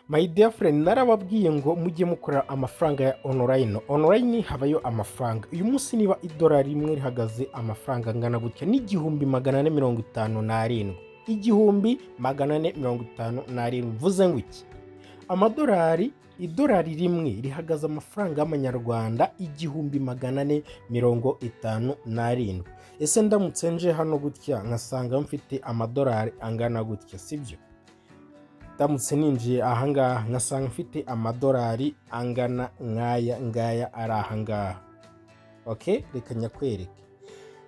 My dear friend, narababwiye ngo mujye mukorera amafaranga ya online habayo amafaranga. Uyu munsi niba idolari rimwe rihagaze amafaranga angana gutya n'igihumbi 457, igihumbi 457, vuze ngo iki? Idolari rimwe rihagaze amafaranga y'amanyarwanda igihumbi 457. Ese ndamutse nje hano gutya nkasanga mfite amadolari angana gutya, sibyo? Ndamutse ninjiye ahangaha nkasanga mfite amadolari angana ngaya ari ahangaha. Okay, reka nyakwereke.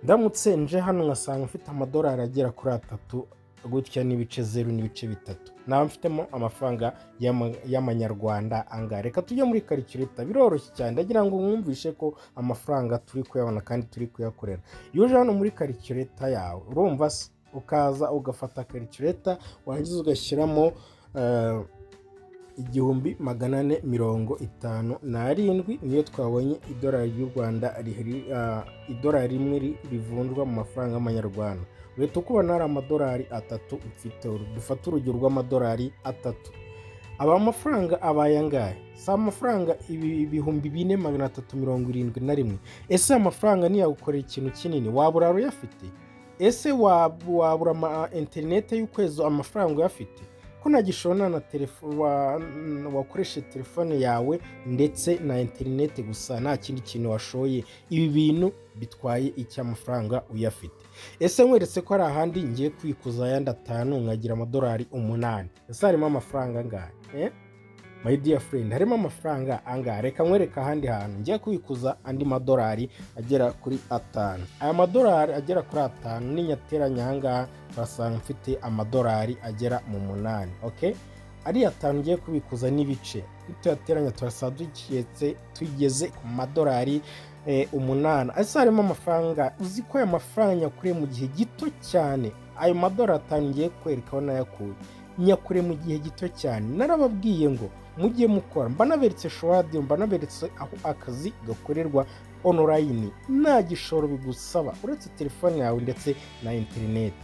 Ndamutse nje hano nkasanga mfite amadolari agera kuri 3 gutya n'ibice 0 n'ibice 3. Naba mfitemo amafaranga y'amanyarwanda angana. Reka tujye muri calculator, biroroshye cyane. Ndagira ngo mwumvishe ko amafaranga turi kuyabona kandi turi kuyakorera. Iyo uje hano muri calculator yawe, urumva se, ukaza ugafata calculator warangiza ugashyiramo 1457 niyo twabonye idolari y'u Rwanda idolari rimwe rivunjwa mu mafaranga y'amanyarwanda. Uhita ukubona ari amadolari 3 mfite. Dufata urugero rw'amadolari 3. Aba amafaranga abaye angahe? Si amafaranga ibihumbi 4371. Ese amafaranga niyagukorera ikintu kinini wabura uyafite? Ese wabura internet y'ukwezi amafaranga uyafite? Ko ntagishoro na telefone wakoresha telefone yawe ndetse na internet gusa, nta kindi kintu washoye. Ibi bintu bitwaye iki amafaranga uyafite? Ese nkweretse ko ari ahandi ngiye kwikuza yandi 5 nkagira amadolari 8. Ese harimo amafaranga angahe? My dear friend, harimo amafaranga angahe? Reka nkwereka ahandi hantu ngiye kwikuza andi madolari agera kuri 5. Aya madolari agera kuri 5 ninyateranya ahangaha basanga mfite amadolari agera mu 8. Okay, ari 5 ngiye kubikuza n'ibice, tuyateranya turasaba tugeze ku madolari 8. Ese harimo amafaranga? Uzi ko aya mafaranga yakure mu gihe gito cyane. Ayo madolari 5 ngiye kwereka aho nayakuye, nyakure mu gihe gito cyane. Narababwiye ngo mujye mukora, mbanaberetse showadi, mbanaberetse aho akazi gakorerwa online, nta gishoro bigusaba uretse telefone yawe ndetse na internet.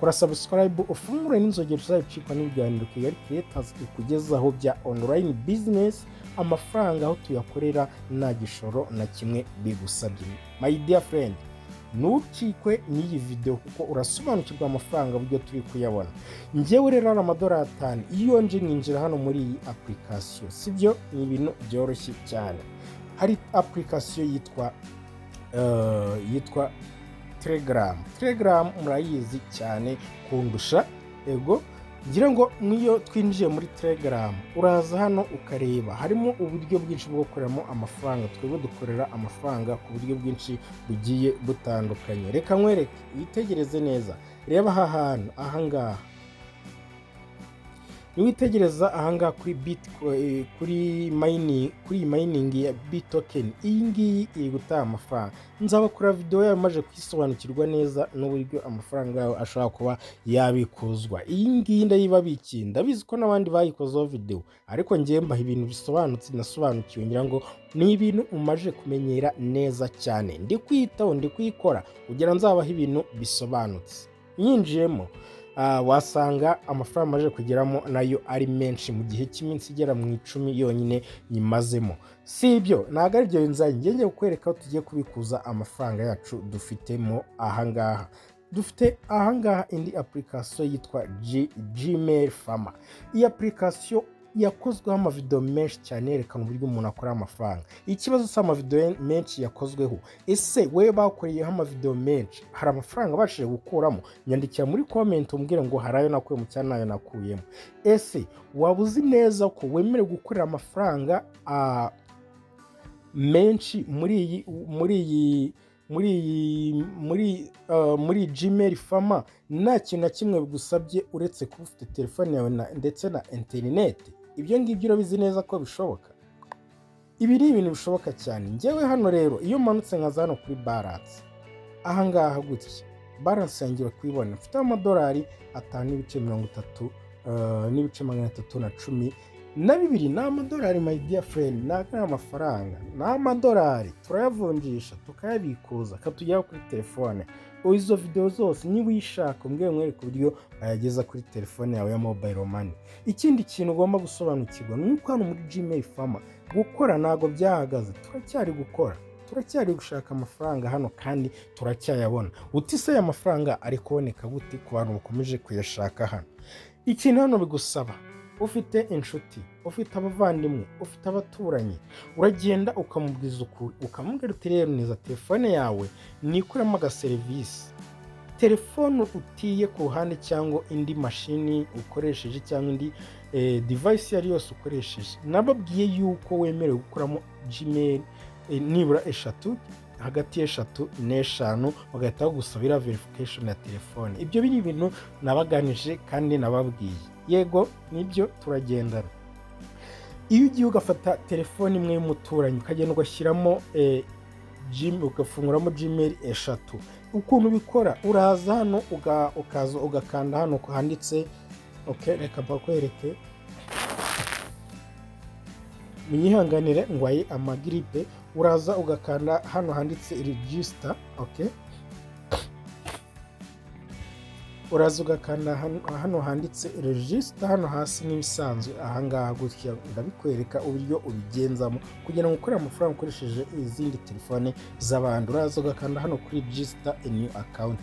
Kora subscribe, ufungure n'inzogera uzabicikwa n'ibiganiro Kigali Creators ikugezaho bya online business, amafaranga aho tuyakorera nta gishoro na kimwe bigusabye. My dear friend, ntukikwe n'iyi video kuko urasobanukirwa amafaranga buryo turi kuyabona. Njyewe rero ari amadolari 5 iyo nje ninjira hano muri iyi application, sibyo? Ni ibintu byoroshye cyane. Hari application yitwa Telegram murayizi cyane kundusha. Ego ngira ngo niyo twinjiye muri Telegram uraza hano ukareba harimo uburyo bwinshi bwo gukoreramo amafaranga. Twebwe dukorera amafaranga ku buryo bwinshi bugiye butandukanye. Reka nkwereke, yitegereze neza. Reba aha hantu ahangaha, niwitegereza ahangaha kuri mining ya token, iyi ngiyi iri gutanga amafaranga. Nzabakora video yawe maje kwisobanukirwa neza n'uburyo amafaranga yawe ashobora kuba yabikuzwa. Iyi ngiyi ndayibabikiye, ndabizi ko n'abandi bayikozeho video, ariko ngiye mbaha ibintu bisobanutse nasobanukiwe. Ngira ngo ni ibintu umaje kumenyera neza cyane. Ndi kwitaho, ndi kwikora kugira nzabaha ibintu bisobanutse. Yinjiyemo wasanga amafaranga maje kugeramo nayo ari menshi mu gihe cy'iminsi igera mu 10 yonyine nyimazemo. Si ibyo ntago ari byo ngiye kukwereka aho tugiye kubikuza amafaranga yacu dufitemo ahangaha. Dufite ahangaha indi application yitwa GmailFarmer. Iyi application yakozweho amavideo menshi cyane yerekana uburyo umuntu akora amafaranga. Ikibazo cy'amavideo menshi yakozweho, ese we bakoreyeho amavideo menshi hari amafaranga bashije gukuramo? Nyandikira muri comment umbwire ngo harayo nakuyemo cyane nayo nakuyemo. Ese wabuzi neza ko wemerewe gukorera amafaranga menshi muri GmailFarmer nta kintu na kimwe bigusabye uretse kuba ufite telefone yawe ndetse na internet? Ibyo ngibyo urabizi neza ko bishoboka. Ibi ni ibintu bishoboka cyane. Njyewe hano rero iyo manutse nkaza hano kuri balance ahangaha gutya, balance yangira kuyibona, mfite amadolari 5.30 n'ibice 310 na bibiri ni amadolari my dear friend, ntabwo ari amafaranga, ni amadolari turayavunjisha tukayabikuza akatujyaho kuri telefone. Izo video zose niba uyishaka umbwire mwereke uburyo bayageza kuri telefone yawe ya mobile money. Ikindi kintu ugomba gusobanukirwa ni uko hano muri GmailFarmer gukora ntabwo byahagaze, turacyari gukora, turacyari gushaka amafaranga hano kandi turacyayabona. Utise aya mafaranga ari kuboneka gute ku bantu bakomeje kuyashaka hano? Ikintu hano bigusaba, ufite inshuti, ufite abavandimwe, ufite abaturanyi, uragenda ukamubwiza ukuri, ukamubwira uti rero neza telefone yawe nikuramo agaserivisi. Telefone utiye ku ruhande cyangwa indi mashini ukoresheje cyangwa indi device yari yose ukoresheje, nababwiye yuko wemerewe gukuramo Gmail nibura 3, hagati ya 3 n'5 bagahita bagusabira verification ya telefone. Ibyo biri ibintu nabaganije kandi nababwiye. Yego nibyo turagendana. Iyo ugiye ugafata telefone imwe y'umuturanyi ukagenda ugashyiramo ugafunguramo Gmail 3, ukuntu bikora uraza hano ukaza ugakanda hano handitse reka bakwereke, munyihanganire ngwaye amagripe. Uraza ugakanda hano handitse register, uraza ugakanda hano handitse register hano hasi n'ibisanzwe ahangaha gutya. Ndabikwereka uburyo ubigenzamo kugira ngo ukore amafaranga ukoresheje izindi telefone z'abandi. Uraza ugakanda hano kuri register a new account,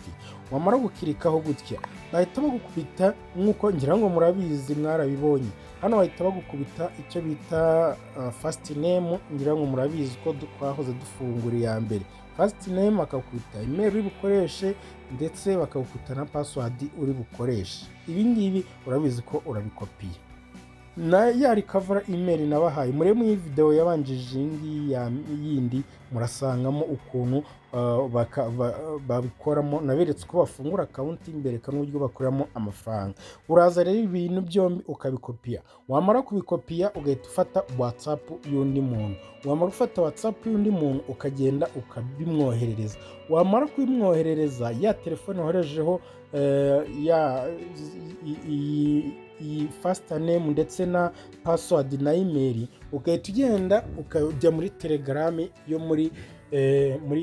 wamara gukirikaho gutya bahita bagukubita nk'uko ngira ngo murabizi mwarabibonye. Hano bahita bagukubita icyo bita first name, ngira ngo murabizi ko twahoze dufungura ya mbere. First name bakakubita email uri bukoreshe ndetse bakakubita na password uri bukoreshe. Ibi ngibi urabizi ko urabikopiye. Na ya recover email nabahaye mure mu video yabanjije yindi murasangamo ukuntu babikoramo, naberetse ko bafungura account imbere n'uburyo bakoramo amafaranga. Uraza rero ibintu byombi ukabikopiya, wamara kubikopiya ugahita ufata WhatsApp y'undi muntu, wamara ufata WhatsApp y'undi muntu ukagenda ukabimwoherereza. Wamara kubimwoherereza ya telefone waherejeho iyi first name ndetse na password na email, ugahita ugenda ukajya muri Telegram yo muri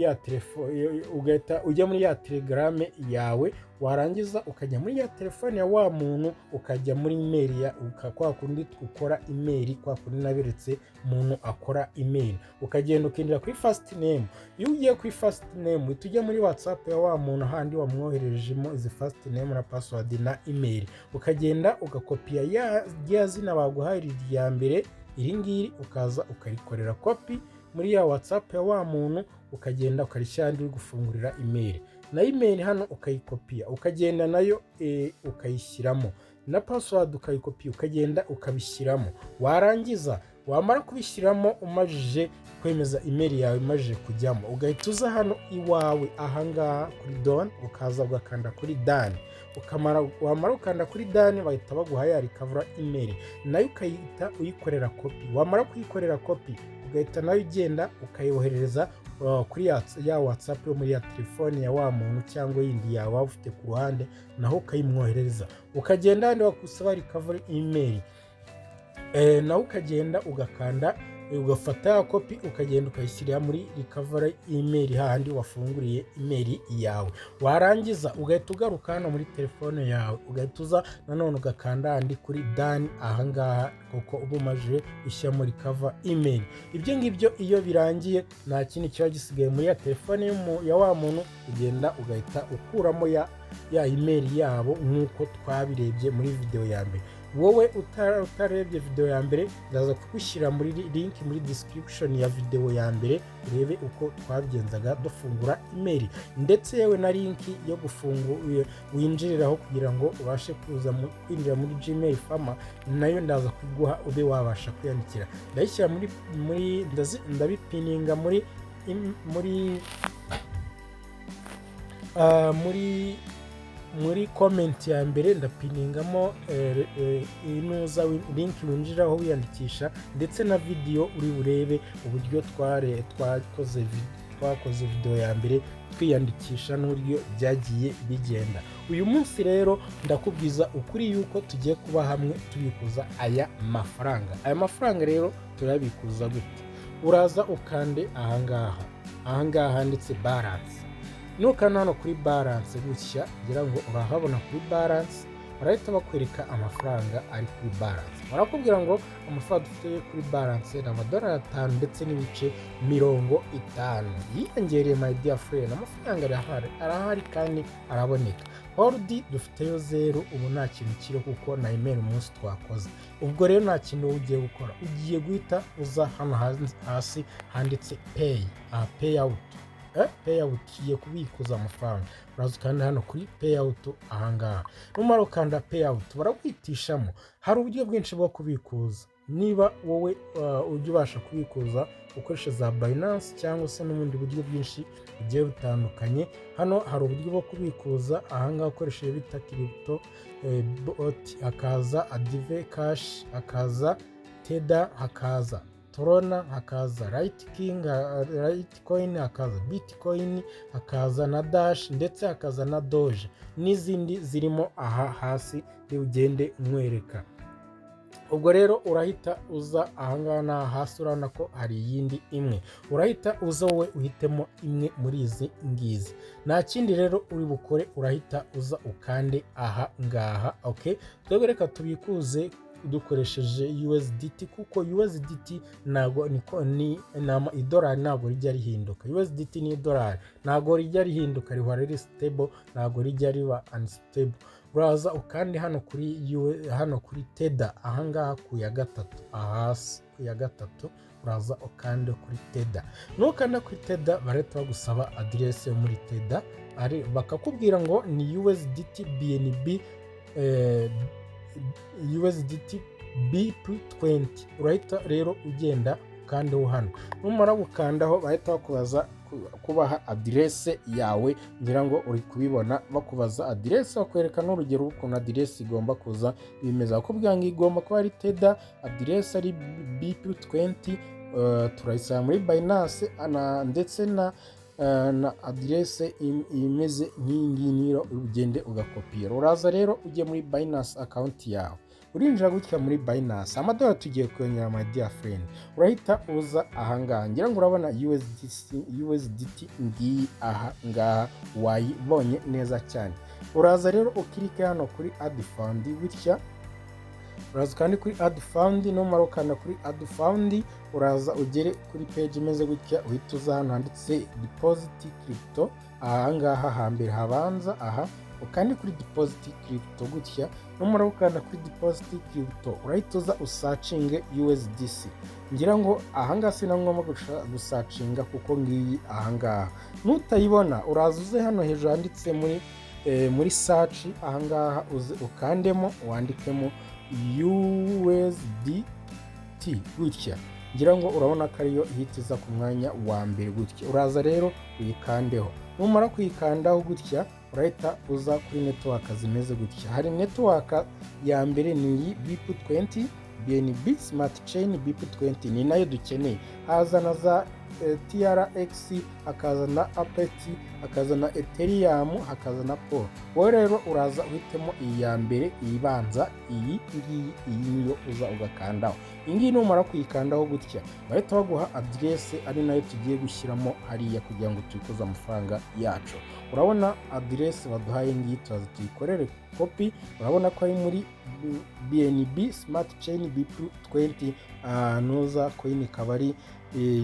ya telefone, ugahita ujya muri ya Telegram yawe, warangiza ukajya muri ya telefone ya wa muntu ukajya muri email ya kwa kundi ukora email, kwa kundi naberetse umuntu akora email, ukagenda ukindira kuri first name. Iyo ugiye kuri first name tujya muri WhatsApp ya wa muntu handi wamwoherejemo izi first name na password na email, ukagenda ugakopiya ya zina baguhaye ya mbere iri ngiri, ukaza ukarikorera copy muri ya WhatsApp ya wa muntu, ukagenda ukarishyira uri gufungurira email na email hano ukayikopiya, ukagenda nayo ukayishyiramo na password ukayikopiya, ukagenda ukabishyiramo. Warangiza wamara kubishyiramo umajije kwemeza email yawe imajije kujyamo, ugahita uza hano iwawe ahangaha kuri Done, ukaza ugakanda kuri Done. Wamara ukanda kuri Done bahita baguhaye recover email, nayo ukayita uyikorera copy. Wamara kuyikorera copy ugahita nayo ugenda ukayoherereza kuri ya WhatsApp yo muri ya telefone ya wa muntu cyangwa yindi yawe waba ufite ku ruhande, naho ukayimwoherereza. Ukagenda handi bakusaba recover email, nawe ukagenda ugakanda ugafata ya copy ukagenda ukayishyira muri recover email hahandi wafunguriye email yawe. Warangiza ugahita ugaruka hano muri telefone yawe, ugahita uza nanone ugakanda handi kuri Done ahangaha Koko ubumaje ushyira muri recover email. Ibyo ngibyo iyo birangiye nta kintu kiba gisigaye muri ya telefone ya wa muntu, ugenda ugahita ukuramo ya email yabo nk'uko twabirebye muri video ya mbere. Wowe utarebye video ya mbere ndaza kugushyira muri link muri description ya video ya mbere, urebe uko twabigenzaga dufungura email, ndetse yewe na link yo gufungura winjiriraho kugira ngo ubashe kwinjira muri GmailFarmer, nayo ndaza kuguha ube wabasha kwiyandikira. Ndayishyira ndabipininga muri comment ya mbere, ndapiningamo inuza link winjiraho wiyandikisha, ndetse na video uri burebe uburyo twakoze video ya mbere kwiyandikisha n'uburyo byagiye bigenda. Uyu munsi rero ndakubwiza ukuri yuko tugiye kuba hamwe tubikuza aya mafaranga rero turabikuza gute? Uraza ukande ahangaha handitse balance. Nukana hano kuri balance gutya ngira ngo urahabona kuri balance, barahita bakwereka amafaranga ari kuri balance. Barakubwira ngo amafaranga dufite kuri balance ni amadolari 5 ndetse n'ibice 50. Yiyongereye my dear friend, amafaranga arahari kandi araboneka. Hold dufiteyo 0, ubu nta kintu kiri kuko na email umunsi twakoze. Ubwo rero nta kintu ugiye gukora, ugiye guhita uza hano hasi handitse payout. Payout igiye kubikuza amafaranga. Uraza kandi hano kuri payout ahangaha. Numara ukanda payout barakwitishamo. Hari uburyo bwinshi bwo kubikuza. Niba wowe ujya ubasha kubikuza ukoresha za Binance cyangwa se n'ubundi buryo bwinshi bugiye butandukanye. Hano hari uburyo bwo kubikuza ahangaha ukoresheje bita crypto bot, hakaza Adve Cash, hakaza Tether, hakaza Torona, hakaza Litecoin, hakaza Bitcoin, hakaza na Dash ndetse hakaza na Doge n'izindi zirimo aha hasi ugende nkwereka. Ubwo rero urahita uza ahangaha na hasi, urabona ko hari iyindi imwe. Urahita uza wowe uhitemo imwe muri izi ngizi. Nta kindi rero uri bukore, urahita uza ukande aha ngaha. Okay, twebwe reka tubikuze dukoresheje USDT kuko USDT nago ni idolari nago rijya rihinduka. USDT ni idolari nago rijya rihinduka, rihora riri stable, nago rijya riba unstable. Uraza ukandi hano kuri Tether ahangaha ku ya gatatu, ahasi ku ya gatatu uraza ukande kuri Tether. Nukanda kuri Tether bareta bagusaba adresse yo muri Tether, ari bakakubwira ngo ni USDT BNB USDT BP20. Urahita rero ugenda ukandeho hano. Numara gukandaho bahita bakubaza kubaha adresse yawe, ngira ngo uri kubibona bakubaza adresse, bakwereka n'urugero ukuntu adresse igomba kuza bimeza. Bakubwira ngo igomba kuba ari Tether, adresse ari BP20, turayisaba muri Binance ndetse na adresse imeze nk'ingi niyo ugende ugakopira. Uraza rero ujye muri Binance account yawe, urinjira gutya muri Binance, amadolari tugiye kuyongera my dear friend. Urahita uza ahangaha, ngira ngo urabona USDT ngiyi ahangaha wayibonye neza cyane. Uraza rero ukirike hano kuri add fund gutya, uraza kandi kuri add fund. Numara ukanda kuri add fund uraza ugere kuri page imeze gutya, uhita uza hano handitse deposit crypto ahangaha hambere habanza aha, ukandi kuri deposit crypto gutya. Numara ukanda kuri deposit crypto urahita uza usacinge USDC. Ngira ngo ahangaha sinangomba gusacinga kuko ngiyi ahangaha. Nutayibona uraza uze hano hejuru handitse muri search ahangaha, uze ukandemo wandikemo USDT gutya. Ngira ngo urabona ko ariyo ihitiza ku mwanya wa mbere gutya. Uraza rero uyikandeho. Numara kuyikandaho gutya urahita uza kuri network zimeze gutya. Hari network ya mbere ni BP20 BNB Smart Chain BP20, ni nayo dukeneye. Haza na za TRX, hakaza na Apeti, hakaza na Ethereum, hakaza na Koko. Wowe rero uraza uhitemo iyi ya mbere ibanza, iyi niyo uza ugakandaho. Ingi numara kuyikandaho gutya bahita baguha adresse ari nayo tugiye gushyiramo hariya kugira ngo tuyikoze amafaranga yacu. Urabona adresse baduhaye ngiyi tuzaza tuyikorere copy. Urabona ko ari muri BNB Smart Chain BP20 nuza coin kabari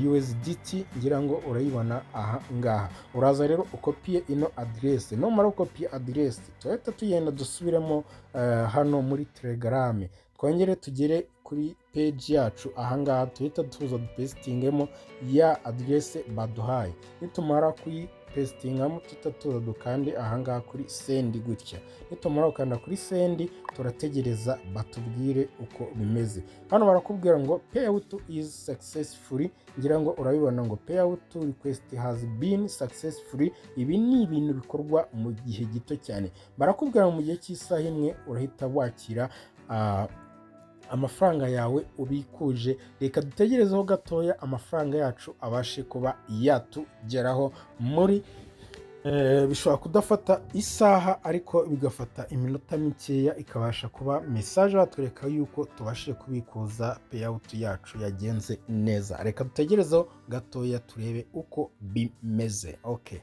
USDT, ngira ngo urayibona aha ngaha. Uraza rero ukopiye ino adresse. Numara ukopiye adresse tuhita tugenda dusubiremo hano muri Telegram, twongere tugere kuri page yacu ahangaha, tuhita tuza dupestingemo ya adresse baduhaye. Nitumara kuyipestingamo tuhita tuza dukande ahangaha kuri send gutya. Nitumara ukanda kuri send turategereza batubwire uko bimeze. Hano barakubwira ngo payout is successful. Ngira ngo urabibona ngo payout request has been successful. Ibi ni ibintu bikorwa mu gihe gito cyane. Barakubwira mu gihe cy'isaha imwe urahita wakira amafaranga yawe ubikuje. Reka dutegerezeho gatoya amafaranga yacu abashe kuba yatugeraho muri bishobora kudafata isaha ariko bigafata iminota mikeya ikabasha kuba message batwereka yuko tubashije kubikuza payout yacu yagenze neza. Reka dutegerezeho gatoya turebe uko bimeze. Okay.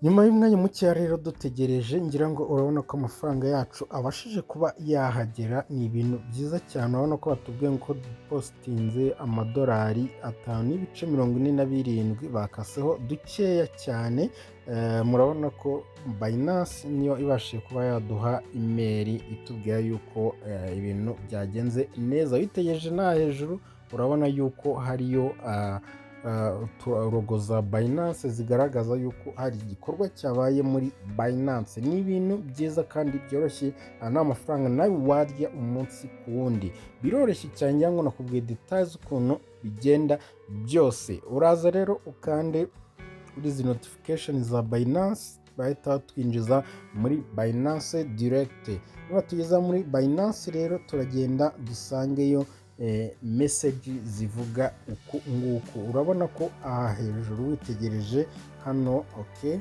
Nyuma y'umwanya muke rero dutegereje, ngira ngo urabona ko amafaranga yacu abashije kuba yahagera. Ni ibintu byiza cyane, urabona ko batubwiye ngo postinze amadolari 5.47 bakaseho dukeya cyane. Murabona ko Binance niyo ibashije kuba yaduha email itubwira yuko ibintu byagenze neza. Witegereje na hejuru urabona yuko hariyo logo za Binance zigaragaza yuko hari igikorwa cyabaye muri Binance. Ni ibintu byiza kandi byoroshye, n'amafaranga nawe warya umunsi ku wundi. Biroroshye cyane, ngira ngo nakubwiye details ukuntu bigenda byose. Uraza rero ukande kuri izi notification za Binance, bahita twinjiza muri Binance direct. Niba tugeza muri Binance rero turagenda dusangeyo message zivuga uku nguku. Urabona ko aha hejuru witegereje hano, okay,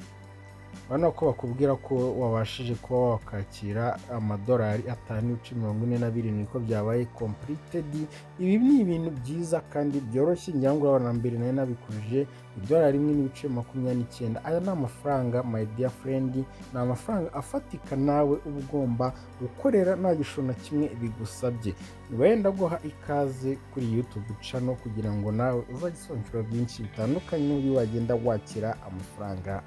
urabona ko bakubwira ko wabashije kuba wakakira amadolari 5.47 niko byabaye completed. Ibi ni ibintu byiza kandi byoroshye, ngira ngo urabona mbere nayo nabikuje $1.29. Aya ni amafaranga my dear friend, ni amafaranga afatika nawe uba ugomba gukorera nta gishoro na kimwe bigusabye. Wenda guha ikaze kuri YouTube channel kugira ngo nawe uzagisobanukirwa byinshi bitandukanye n'uburyo wagenda wakira amafaranga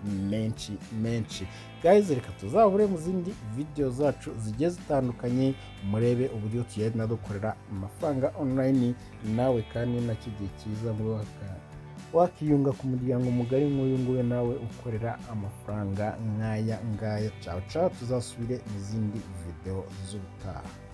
menshi. Guys, reka tuzahure mu zindi video zacu zigiye zitandukanye, murebe uburyo tugenda dukorera amafaranga online nawe, kandi nacyo gihe cyiza ngo wakiyunga ku muryango mugari nk'uyu nguyu nawe ukorera amafaranga nk'aya ngaya. Ciao, tuzasubire mu zindi video z'ubutaha.